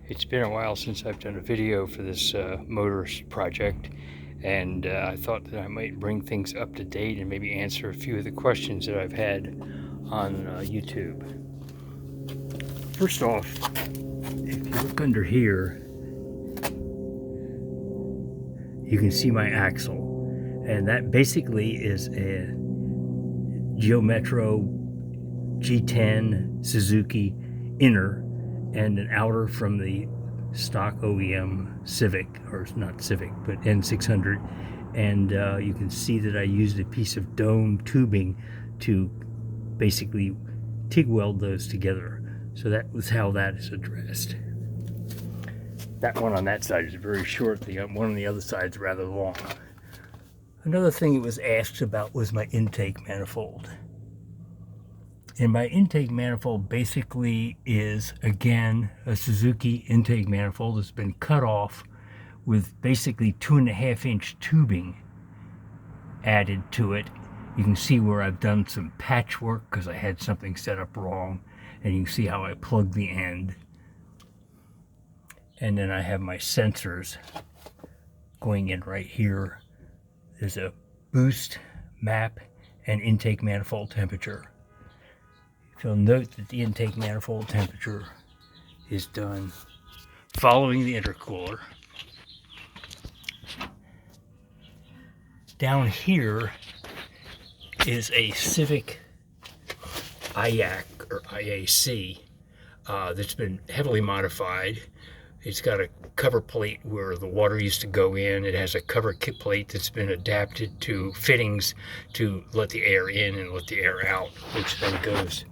It's been a while since I've done a video for this motorist project, and I thought that I might bring things up to date and maybe answer a few of the questions that I've had on YouTube. First off, if you look under here, you can see my axle, and that basically is a Geometro G10 Suzuki inner and an outer from the stock OEM Civic, or not Civic, but N600. And you can see that I used a piece of dome tubing to basically TIG weld those together. So that was how that is addressed. That one on that side is very short. The one on the other side is rather long. Another thing that was asked about was my intake manifold. And my intake manifold basically is, again, a Suzuki intake manifold that's been cut off with basically 2.5-inch tubing added to it. You can see where I've done some patchwork because I had something set up wrong, and you can see how I plugged the end. And then I have my sensors going in right here. There's a boost, map, and intake manifold temperature. You'll note that the intake manifold temperature is done following the intercooler. Down here is a Civic IAC or IAC that's been heavily modified. It's got a cover plate where the water used to go in. It has a cover plate that's been adapted to fittings to let the air in and let the air out, which then goes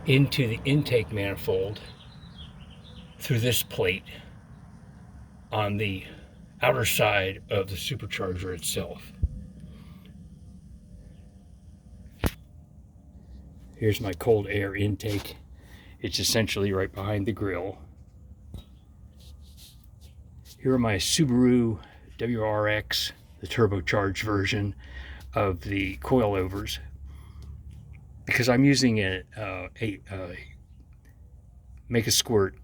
into the intake manifold through this plate on the outer side of the supercharger itself. Here's my cold air intake. It's essentially right behind the grill. Here are my Subaru WRX, the turbocharged version of the coilovers. Because I'm using a Make a Squirt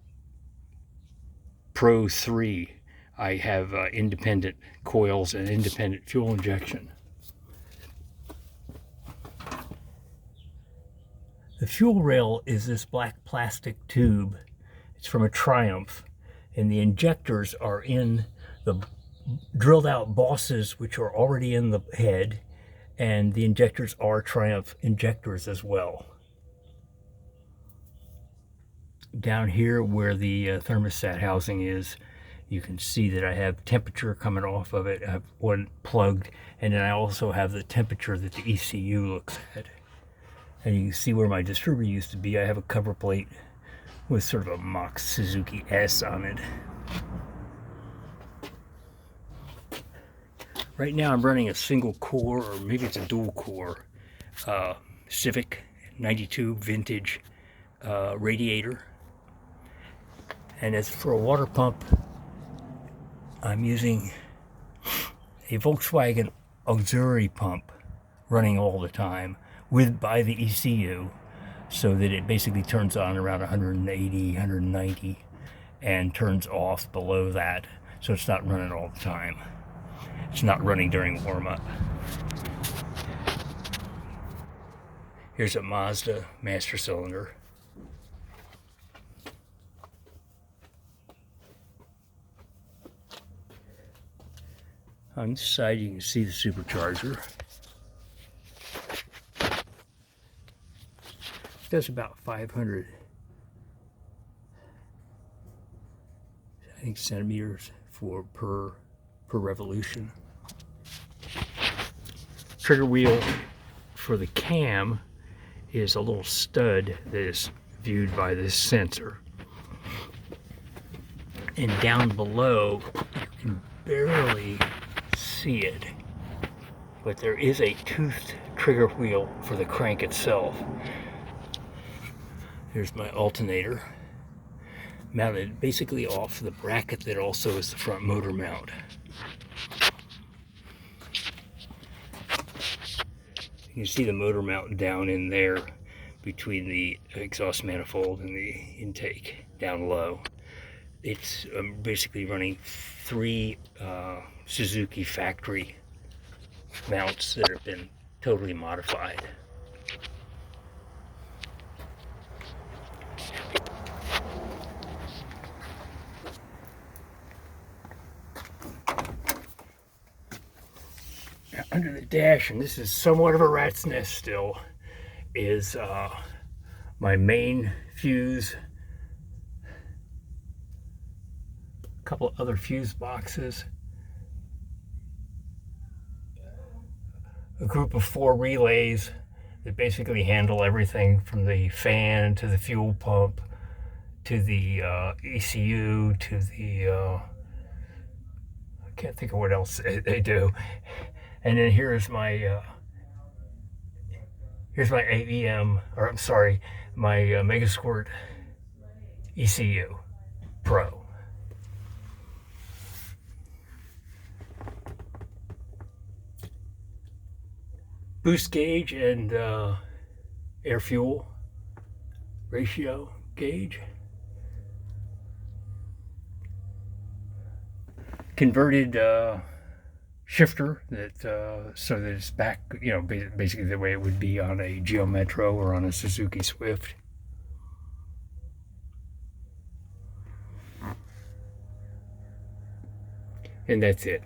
Pro 3, I have independent coils and independent fuel injection. The fuel rail is this black plastic tube. It's from a Triumph, and the injectors are in the drilled out bosses, which are already in the head, and the injectors are Triumph injectors as well. Down here where the thermostat housing is, you can see that I have temperature coming off of it. I have one plugged, and then I also have the temperature that the ECU looks at. And you can see where my distributor used to be. I have a cover plate with sort of a mock Suzuki S on it. Right now I'm running a single core, or maybe it's a dual core, Civic 92 vintage radiator. And as for a water pump, I'm using a Volkswagen auxiliary pump running all the time by the ECU, so that it basically turns on around 180, 190 and turns off below that, so it's not running all the time. It's not running during warm-up. Here's a Mazda master cylinder. On this side you can see the supercharger. It does about 500, I think, centimeters per revolution. Trigger wheel for the cam is a little stud that is viewed by this sensor. And down below, you can barely see it, but there is a toothed trigger wheel for the crank itself. Here's my alternator, mounted basically off the bracket that also is the front motor mount. You can see the motor mount down in there between the exhaust manifold and the intake down low. It's basically running 3 Suzuki factory mounts that have been totally modified. Now, under the dash, and this is somewhat of a rat's nest still, is my main fuse, a couple other fuse boxes, a group of 4 relays that basically handle everything from the fan to the fuel pump to the ECU to the I can't think of what else they do. And then here's my AEM, or I'm sorry, my Megasquirt ECU Pro. Boost gauge and air fuel ratio gauge. Converted shifter that so that it's back, basically the way it would be on a Geo Metro or on a Suzuki Swift. And that's it.